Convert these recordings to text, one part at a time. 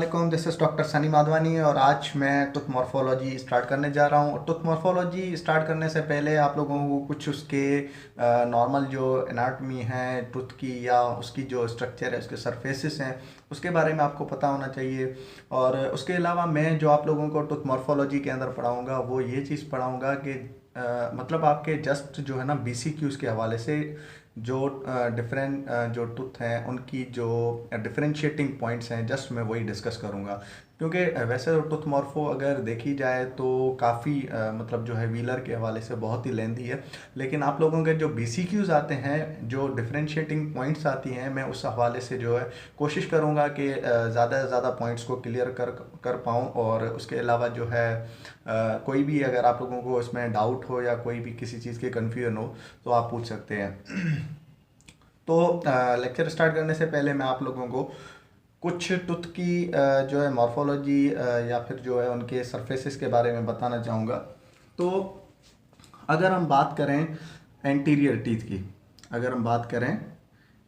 वालेकुम, this is doctor Sunny Madhavani और आज मैं टूथ मॉर्फोलॉजी स्टार्ट करने जा रहा हूँ। टूथ मॉर्फोलॉजी स्टार्ट करने से पहले आप लोगों को कुछ उसके नॉर्मल जो एनाटमी है टूथ की या उसकी जो स्ट्रक्चर है, उसके सरफेसेस हैं, उसके बारे में आपको पता होना चाहिए। और उसके अलावा मैं जो आप लोगों को टूथ मॉर्फोलॉजी के अंदर पढ़ाऊँगा वो ये चीज़ पढ़ाऊँगा कि मतलब आपके जस्ट जो है ना BCQs के हवाले से जो डिफरेंट जो टूथ हैं उनकी जो डिफरेंशिएटिंग पॉइंट्स हैं, जस्ट मैं वही डिस्कस करूँगा। क्योंकि वैसे तो टूथ मॉर्फो अगर देखी जाए तो काफ़ी मतलब जो है व्हीलर के हवाले से बहुत ही लेंथी है, लेकिन आप लोगों के जो BCQs आते हैं, जो डिफरेंशिएटिंग पॉइंट्स आती हैं, मैं उस हवाले से जो है कोशिश करूँगा कि ज़्यादा से ज़्यादा पॉइंट्स को क्लियर कर पाऊँ। और उसके अलावा जो है कोई भी अगर आप लोगों को इसमें डाउट हो या कोई भी किसी चीज़ की कन्फ्यूजन हो तो आप पूछ सकते हैं। तो लेक्चर स्टार्ट करने से पहले मैं आप लोगों को कुछ टूथ की जो है मॉर्फोलॉजी या फिर जो है उनके सरफेसेस के बारे में बताना चाहूँगा। तो अगर हम बात करें एंटीरियर टीथ की, अगर हम बात करें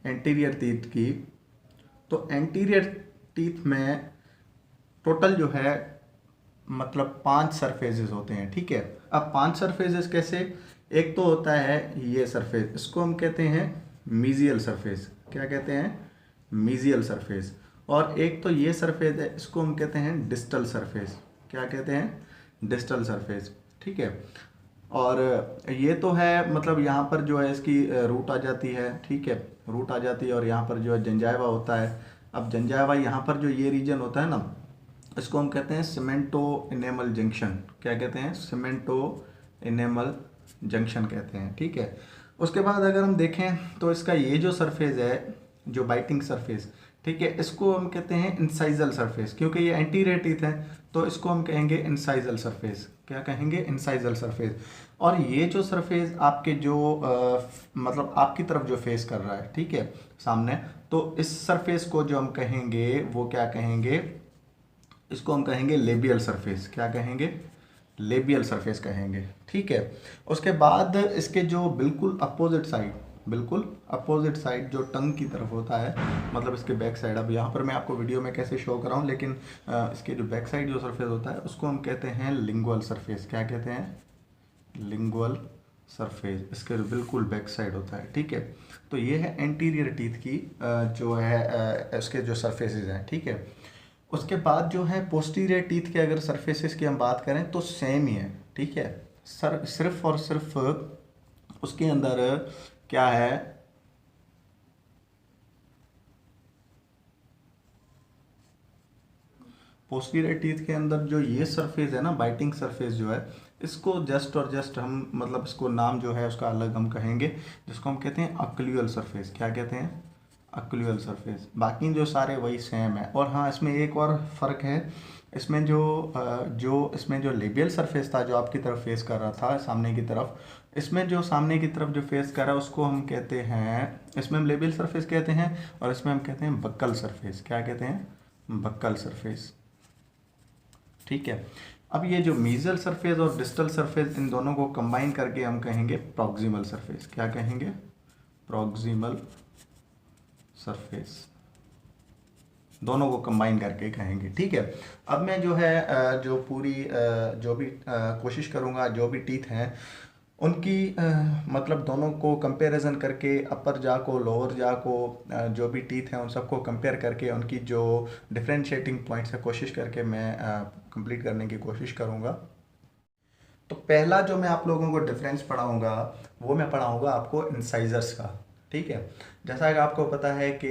एंटीरियर टीथ की, तो एंटीरियर टीथ में टोटल जो है मतलब 5 सरफेसेस होते हैं, ठीक है। अब 5 सरफेसेस कैसे? एक तो होता है ये सरफेस, इसको हम कहते हैं मीजियल सरफेस। क्या कहते हैं? Mesial surface. और एक तो ये सरफेस है, इसको हम कहते हैं डिस्टल सरफेस। क्या कहते हैं? डिस्टल सरफेस, ठीक है। और ये तो है मतलब यहाँ पर जो है इसकी रूट आ जाती है, ठीक है, रूट आ जाती है और यहाँ पर जो है जंजाइवा होता है। अब जंजाइवा यहाँ पर जो ये रीजन होता है ना, इसको हम कहते हैं सीमेंटो इनेमल जंक्शन। क्या कहते हैं? सीमेंटो इनेमल जंक्शन कहते हैं, ठीक है। उसके बाद अगर हम देखें तो इसका ये जो सरफेस है, जो बाइटिंग सरफेस, ठीक है, इसको हम कहते हैं इंसाइजल सरफेस। क्योंकि ये एंटीरियर टीथ है तो इसको हम कहेंगे इंसाइजल सरफेस। क्या कहेंगे? Incisal surface. और ये जो सरफेस आपके जो मतलब आपकी तरफ जो फेस कर रहा है, ठीक है, सामने, तो इस सरफेस को जो हम कहेंगे वो क्या कहेंगे? इसको हम कहेंगे लेबियल सरफेस। क्या कहेंगे? लेबियल सरफेस कहेंगे, ठीक है। उसके बाद इसके जो बिल्कुल अपोजिट साइड, बिल्कुल अपोजिट साइड जो टंग की तरफ होता है, मतलब इसके बैक साइड, अब यहाँ पर मैं आपको वीडियो में कैसे शो कर रहा हूँ, लेकिन इसके जो बैक साइड जो सरफेस होता है उसको हम कहते हैं लिंगुअल सरफेस। क्या कहते हैं? Lingual surface. इसके जो बिल्कुल बैक साइड होता है, ठीक है। तो ये है एंटीरियर टीथ की जो है इसके जो सरफेसेस हैं, ठीक है। उसके बाद जो है पोस्टीरियर टीथ के अगर सरफेसेस की हम बात करें तो सेम ही है, ठीक है। सर सिर्फ और सिर्फ उसके अंदर क्या है, पोस्टीरियर टीथ के अंदर जो ये सरफेस है ना, बाइटिंग सरफेस जो है, इसको जस्ट और जस्ट हम मतलब इसको नाम जो है उसका अलग हम कहेंगे, जिसको हम कहते हैं अक्लुअल सरफेस। क्या कहते हैं? अक्लुअल सरफेस। बाकी जो सारे वही सेम है। और हाँ, इसमें एक और फ़र्क है, इसमें जो इसमें जो लेबियल सरफेस था जो आपकी तरफ फेस कर रहा था सामने की तरफ, इसमें जो सामने की तरफ जो फेस कर रहा है उसको हम कहते हैं, इसमें हम लेबियल सरफेस कहते हैं और इसमें हम कहते हैं बक्कल सरफेस। क्या कहते हैं? बक्कल सरफेस, ठीक है। अब ये जो मीजल सरफेस और डिस्टल सरफेस, इन दोनों को कंबाइन करके हम कहेंगे प्रॉक्सिमल सरफेस। क्या कहेंगे? Proximal surface. दोनों को कंबाइन करके कहेंगे, ठीक है। अब मैं जो है जो पूरी जो भी कोशिश करूँगा, जो भी टीथ हैं उनकी मतलब दोनों को कंपैरिजन करके, अपर जा को लोअर जा को जो भी टीथ हैं उन सबको कंपेयर करके उनकी जो डिफरेंशिएटिंग पॉइंट्स है कोशिश करके मैं कंप्लीट करने की कोशिश करूँगा। तो पहला जो मैं आप लोगों को डिफरेंस पढ़ाऊँगा वो मैं पढ़ाऊँगा आपको इंसाइजर्स का, ठीक है। जैसा कि आपको पता है कि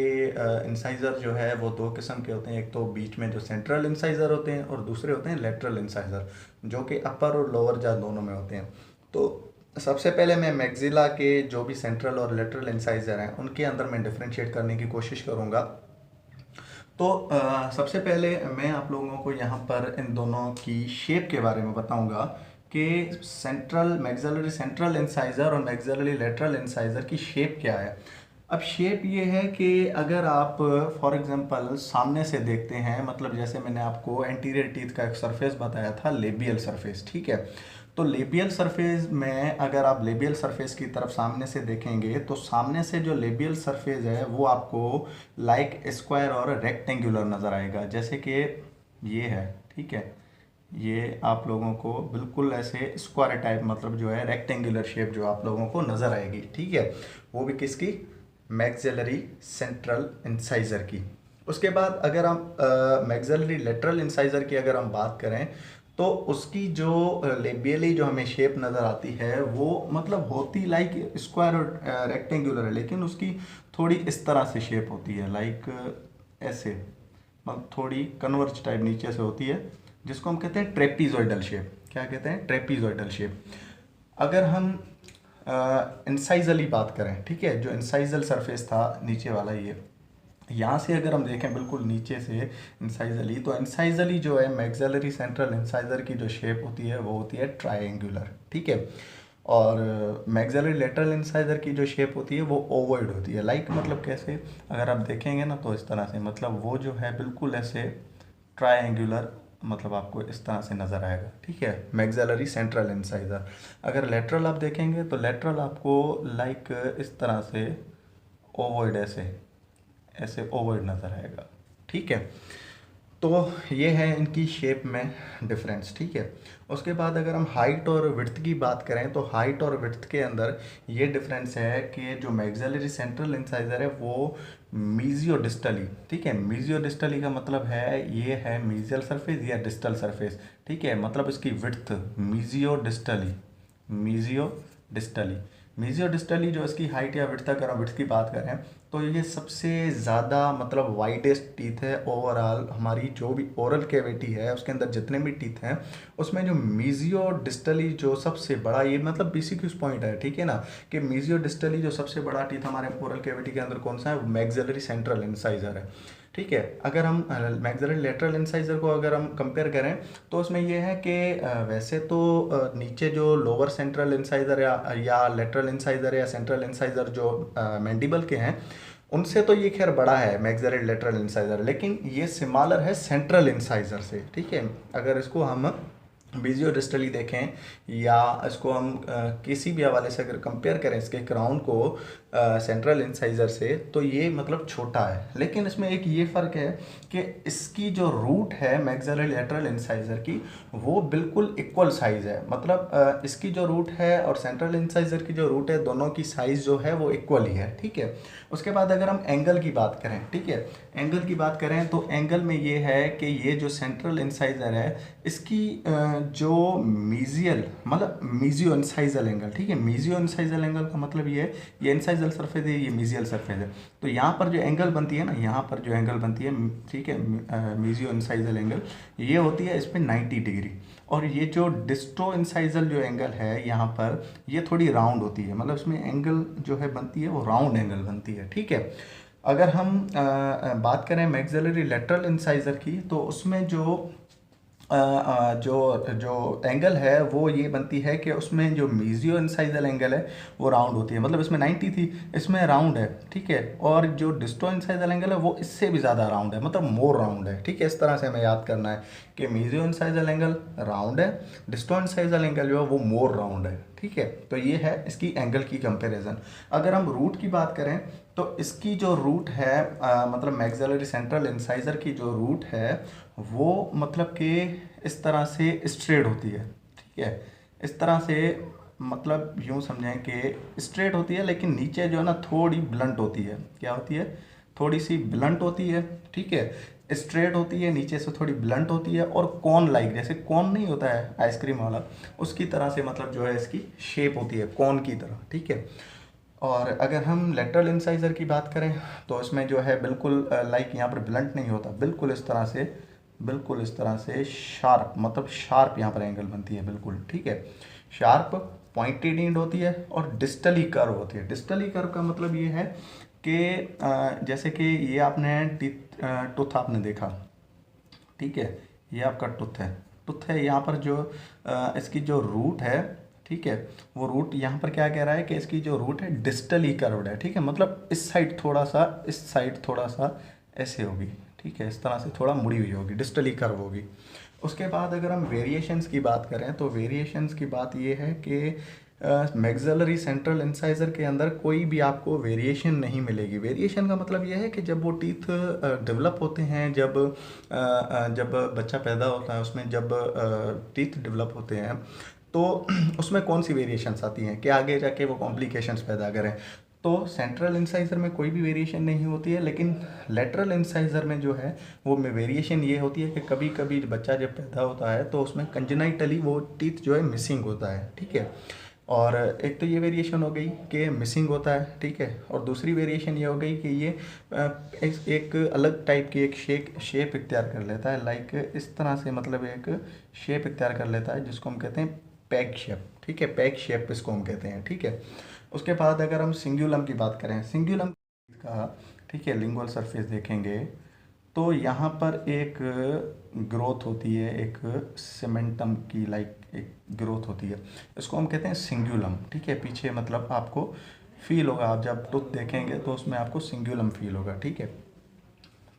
इंसाइजर जो है वो दो किस्म के होते हैं। एक तो बीच में जो सेंट्रल इंसाइजर होते हैं और दूसरे होते हैं लेटरल इंसाइजर, जो कि अपर और लोअर जा दोनों में होते हैं। तो सबसे पहले मैं मैक्सिला के जो भी सेंट्रल और लेटरल इंसाइजर हैं उनके अंदर मैं डिफरेंशिएट करने की कोशिश करूँगा। तो सबसे पहले मैं आप लोगों को यहाँ पर इन दोनों की शेप के बारे में बताऊँगा कि सेंट्रल मैक्सिलरी सेंट्रल इंसाइजर और मैक्सिलरी लेटरल इंसाइजर की शेप क्या है। अब शेप ये है कि अगर आप फॉर एग्जांपल सामने से देखते हैं, मतलब जैसे मैंने आपको एंटीरियर टीथ का एक सरफेस बताया था, लेबियल सरफेस, ठीक है। तो लेबियल सरफेस में अगर आप लेबियल सरफेस की तरफ सामने से देखेंगे तो सामने से जो लेबियल सरफेस है वो आपको लाइक स्क्वायर और रेक्टेंगुलर नज़र आएगा, जैसे कि ये है, ठीक है। ये आप लोगों को बिल्कुल ऐसे स्क्वायर टाइप, मतलब जो है रेक्टेंगुलर शेप जो आप लोगों को नज़र आएगी, ठीक है। वो भी किसकी? मैक्सिलरी सेंट्रल इंसाइजर की। उसके बाद अगर हम मैक्सिलरी लेटरल इंसाइजर की अगर हम बात करें तो उसकी जो लेबियली जो हमें शेप नज़र आती है वो मतलब होती लाइक स्क्वायर और रेक्टेंगुलर है, लेकिन उसकी थोड़ी इस तरह से शेप होती है, लाइक ऐसे, मतलब थोड़ी कन्वर्ज टाइप नीचे से होती है, जिसको हम कहते हैं ट्रेपीजॉइडल शेप। क्या कहते हैं? ट्रेपीजॉइडल शेप। अगर हम इंसाइजली बात करें, ठीक है, जो इंसाइजल सरफेस था नीचे वाला, ये यहाँ से अगर हम देखें बिल्कुल नीचे से इंसाइजली, तो इंसाइजली जो है मैक्सिलरी सेंट्रल इंसाइजर की जो शेप होती है वो होती है ट्रायंगुलर, ठीक है। और मैक्सिलरी लेटरल इंसाइजर की जो शेप होती है वो ओवॉइड होती है, लाइक मतलब कैसे, अगर आप देखेंगे ना तो इस तरह से, मतलब वो जो है बिल्कुल ऐसे ट्रायंगुलर, मतलब आपको इस तरह से नज़र आएगा, ठीक है, मैक्सिलरी सेंट्रल इंसाइजर। अगर लेटरल आप देखेंगे तो लेटरल आपको लाइक इस तरह से ओवॉइड, ऐसे ऐसे ओवॉइड नज़र आएगा, ठीक है। तो ये है इनकी शेप में डिफरेंस, ठीक है। उसके बाद अगर हम हाइट और विड्थ की बात करें तो हाइट और विड्थ के अंदर ये डिफरेंस है कि जो मैक्सिलरी सेंट्रल इंसाइजर है वो मीजियो डिस्टली, ठीक है। मीजियो डिस्टली का मतलब है ये है मीजियल सरफेस या डिस्टल सरफेस, ठीक है। मतलब इसकी विड्थ मीजियो डिस्टली, मीजियो डिस्टली, मीजियो डिस्टली जो इसकी हाइट या विड्थ, अगर हम विड्थ की बात करें तो ये सबसे ज़्यादा मतलब वाइडेस्ट टीथ है ओवरऑल, हमारी जो भी ओरल कैविटी है उसके अंदर जितने भी टीथ हैं उसमें जो मीजियो डिस्टली जो सबसे बड़ा, ये मतलब बेसिक पॉइंट है, ठीक है ना, कि मीजियो डिस्टली जो सबसे बड़ा टीथ हमारे ओरल कैविटी के अंदर कौन सा है? मैक्सिलरी सेंट्रल इंसाइजर है, ठीक है। अगर हम मैक्सिलरी लेटरल इंसाइजर को अगर हम कंपेयर करें तो उसमें यह है कि वैसे तो नीचे जो लोअर सेंट्रल इंसाइजर या लेटरल इंसाइजर या सेंट्रल इंसाइजर जो मैंडिबल के हैं उनसे तो ये खैर बड़ा है मैक्सिलरी लेटरल इंसाइजर, लेकिन ये सिमिलर है सेंट्रल इंसाइजर से, ठीक है। अगर इसको हम मीजियो डिस्टली देखें या इसको हम किसी भी हवाले से अगर कंपेयर करें इसके क्राउन को सेंट्रल इंसाइजर से, तो ये मतलब छोटा है, लेकिन इसमें एक ये फ़र्क है कि इसकी जो रूट है मैक्सिलरी लेटरल इंसाइजर की वो बिल्कुल इक्वल साइज़ है, मतलब इसकी जो रूट है और सेंट्रल इंसाइजर की जो रूट है दोनों की साइज़ जो है वो इक्वल ही है, ठीक है। उसके बाद अगर हम एंगल की बात करें, ठीक है, एंगल की बात करें तो एंगल में ये है कि ये जो सेंट्रल इंसाइजर है इसकी जो मीजियल मतलब मीजियो इंसाइजल एंगल, ठीक है, मीजियो इंसाइजल एंगल का मतलब ये इंसाइजल सरफेस है, ये मीजियल सरफेस है, तो यहाँ पर जो एंगल बनती है ना, यहाँ पर जो एंगल बनती है, ठीक है, मीजियो इंसाइजल एंगल, ये होती है इस पर 90 डिग्री। और ये जो डिस्टो इंसाइजल जो एंगल है यहाँ पर, ये थोड़ी राउंड होती है, मतलब इसमें एंगल जो है बनती है वो राउंड एंगल बनती है, ठीक है। अगर हम बात करें मैक्सिलरी लेटरल इंसाइजर की तो उसमें जो जो एंगल है वो ये बनती है कि उसमें जो मीजियो इंसाइजल एंगल है वो राउंड होती है, मतलब इसमें 90 थी, इसमें राउंड है, ठीक है। और जो डिस्टो इंसाइजल एंगल है वो इससे भी ज़्यादा राउंड है, मतलब मोर राउंड है, ठीक है। इस तरह से हमें याद करना है कि मीजियो इंसाइजल एंगल राउंड है, डिस्टो इंसाइजल एंगल जो है वो मोर राउंड है, ठीक है। तो ये है इसकी एंगल की कंपेरिजन। अगर हम रूट की बात करें तो इसकी जो रूट है मतलब मैक्सिलरी सेंट्रल इंसाइजर की जो रूट है वो मतलब कि इस तरह से स्ट्रेट होती है, ठीक है, इस तरह से, मतलब यूँ समझें कि स्ट्रेट होती है लेकिन नीचे जो है ना थोड़ी ब्लंट होती है, क्या होती है? थोड़ी सी ब्लंट होती है, ठीक है। स्ट्रेट होती है, नीचे से थोड़ी ब्लंट होती है और कॉन लाइक, जैसे कॉन नहीं होता है आइसक्रीम वाला, उसकी तरह से मतलब जो है इसकी शेप होती है कॉन की तरह, ठीक है। और अगर हम लेटरल इंसाइजर की बात करें तो इसमें जो है बिल्कुल लाइक यहाँ पर ब्लंट नहीं होता, बिल्कुल इस तरह से, बिल्कुल इस तरह से शार्प, मतलब शार्प यहाँ पर एंगल बनती है बिल्कुल, ठीक है। शार्प पॉइंटेड एंड होती है और डिस्टली कर्व होती है। डिस्टली कर्व का मतलब ये है कि जैसे कि ये आपने टूथ आपने देखा, ठीक है, ये आपका टूथ है, टूथ है, यहाँ पर जो इसकी जो रूट है, ठीक है। वो रूट यहाँ पर क्या कह रहा है कि इसकी जो रूट है डिस्टली कर्व्ड है, ठीक है, मतलब इस साइड थोड़ा सा, इस साइड थोड़ा सा ऐसे होगी, ठीक है, इस तरह से थोड़ा मुड़ी हुई होगी, डिस्टली कर्व होगी। उसके बाद अगर हम वेरिएशंस की बात करें तो वेरिएशंस की बात ये है कि मैक्सिलरी सेंट्रल इंसाइजर के अंदर कोई भी आपको वेरिएशन नहीं मिलेगी। वेरिएशन का मतलब यह है कि जब वो टीथ डेवलप होते हैं, जब बच्चा पैदा होता है उसमें जब टीथ डेवलप होते हैं तो उसमें कौन सी वेरिएशंस आती हैं कि आगे जाके वो कॉम्प्लिकेशंस पैदा करें। तो सेंट्रल इंसाइजर में कोई भी वेरिएशन नहीं होती है, लेकिन लेटरल इंसाइजर में जो है वो में वेरिएशन ये होती है कि कभी कभी बच्चा जब पैदा होता है तो उसमें कंजेनाइटली वो टीथ जो है मिसिंग होता है, ठीक है। और एक तो ये वेरिएशन हो गई कि मिसिंग होता है, ठीक है, और दूसरी वेरिएशन ये हो गई कि ये एक अलग टाइप की एक शेप इख्तियार कर लेता है, लाइक इस तरह से, मतलब एक शेप इख्तियार कर लेता है जिसको हम कहते हैं पैग शेप, ठीक है, पैग शेप इसको हम कहते हैं, ठीक है। उसके बाद अगर हम सिंगुलम की बात करें, सिंगुलम का, ठीक है, लिंगुअल सरफेस देखेंगे तो यहाँ पर एक ग्रोथ होती है, एक सीमेंटम की लाइक एक ग्रोथ होती है, इसको हम कहते हैं सिंगुलम, ठीक है। पीछे मतलब आपको फील होगा, आप जब टूथ देखेंगे तो उसमें आपको सिंगुलम फील होगा, ठीक है।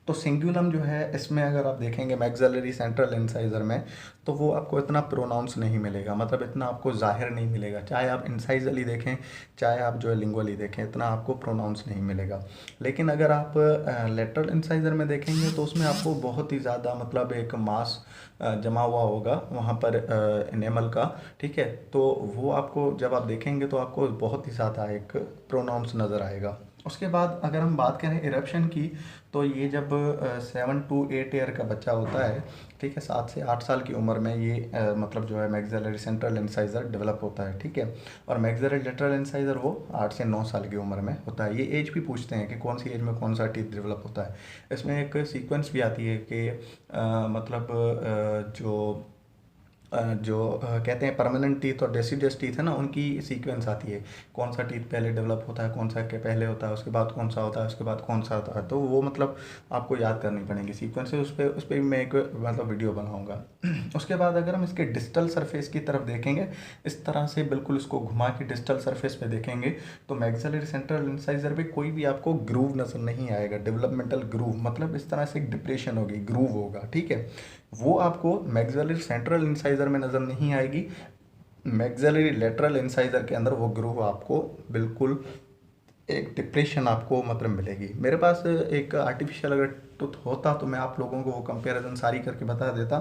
तो सिंगुलम जो है इसमें अगर आप देखेंगे मैक्सिलरी सेंट्रल इंसाइजर में तो वो आपको इतना प्रोनाउंस नहीं मिलेगा, मतलब इतना आपको जाहिर नहीं मिलेगा, चाहे आप इंसाइजली देखें चाहे आप जो है लिंगुअली देखें, इतना आपको प्रोनाउंस नहीं मिलेगा। लेकिन अगर आप लेटरल इंसाइजर में देखेंगे तो उसमें आपको बहुत ही ज़्यादा मतलब एक मास जमा हुआ होगा वहाँ पर एनेमल का, ठीक है। तो वो आपको जब आप देखेंगे तो आपको बहुत ही ज़्यादा एक प्रोनाउंस नज़र आएगा। उसके बाद अगर हम बात करें इरप्शन की तो ये जब 7 to 8 ईयर का बच्चा होता है, ठीक है, 7 से 8 साल की उम्र में ये मतलब जो है मैक्सिलरी सेंट्रल इंसाइजर डेवलप होता है, ठीक है। और मैक्सिलरी लेटरल इंसाइजर वो 8 से 9 साल की उम्र में होता है। ये एज भी पूछते हैं कि कौन सी एज में कौन सा टीथ डेवलप होता है। इसमें एक सीक्वेंस भी आती है कि मतलब जो कहते हैं परमानेंट टीथ और डेसिडियस टीथ है ना, उनकी सीक्वेंस आती है, कौन सा टीथ पहले डेवलप होता है, कौन सा के पहले होता है, उसके बाद कौन सा होता है, उसके बाद कौन सा होता है, तो वो मतलब आपको याद करनी पड़ेंगी सीक्वेंस है। उस पर भी मैं एक मतलब वीडियो बनाऊंगा। उसके बाद अगर हम इसके डिस्टल सरफेस की तरफ देखेंगे, इस तरह से बिल्कुल इसको घुमा के डिस्टल सरफेस पे देखेंगे तो मैक्सिलरी सेंट्रल इंसाइजर पे कोई भी आपको ग्रूव नजर नहीं आएगा, डेवलपमेंटल ग्रूव, मतलब इस तरह से एक डिप्रेशन होगी, ग्रूव होगा, ठीक है। वो आपको मैक्सिलरी सेंट्रल इंसाइजर में नज़र नहीं आएगी। मैक्सिलरी लेटरल इंसाइजर के अंदर वो ग्रूव आपको बिल्कुल एक डिप्रेशन आपको मतलब मिलेगी। मेरे पास एक आर्टिफिशियल अगर टूथ होता तो मैं आप लोगों को वो कंपैरिजन सारी करके बता देता,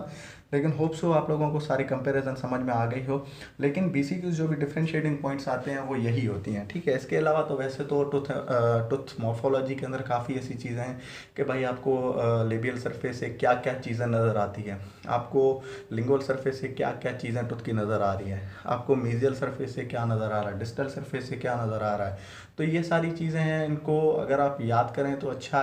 लेकिन होप सो आप लोगों को सारी कंपैरिजन समझ में आ गई हो। लेकिन बेसिक जो भी डिफरेंशिएटिंग पॉइंट्स आते हैं वो यही होती हैं, ठीक है। इसके अलावा तो वैसे तो टूथ मॉर्फोलॉजी के अंदर काफ़ी ऐसी चीज़ें हैं कि भाई आपको लेबियल सरफेस से क्या क्या चीज़ें नज़र आती हैं, आपको लिंगुअल सरफेस से क्या क्या चीज़ें टूथ की नज़र आ रही हैं, आपको मीजियल सरफेस से क्या नज़र आ रहा है, डिस्टल सरफेस से क्या नज़र आ रहा है। तो ये सारी चीज़ें हैं, इनको अगर आप याद करें तो अच्छा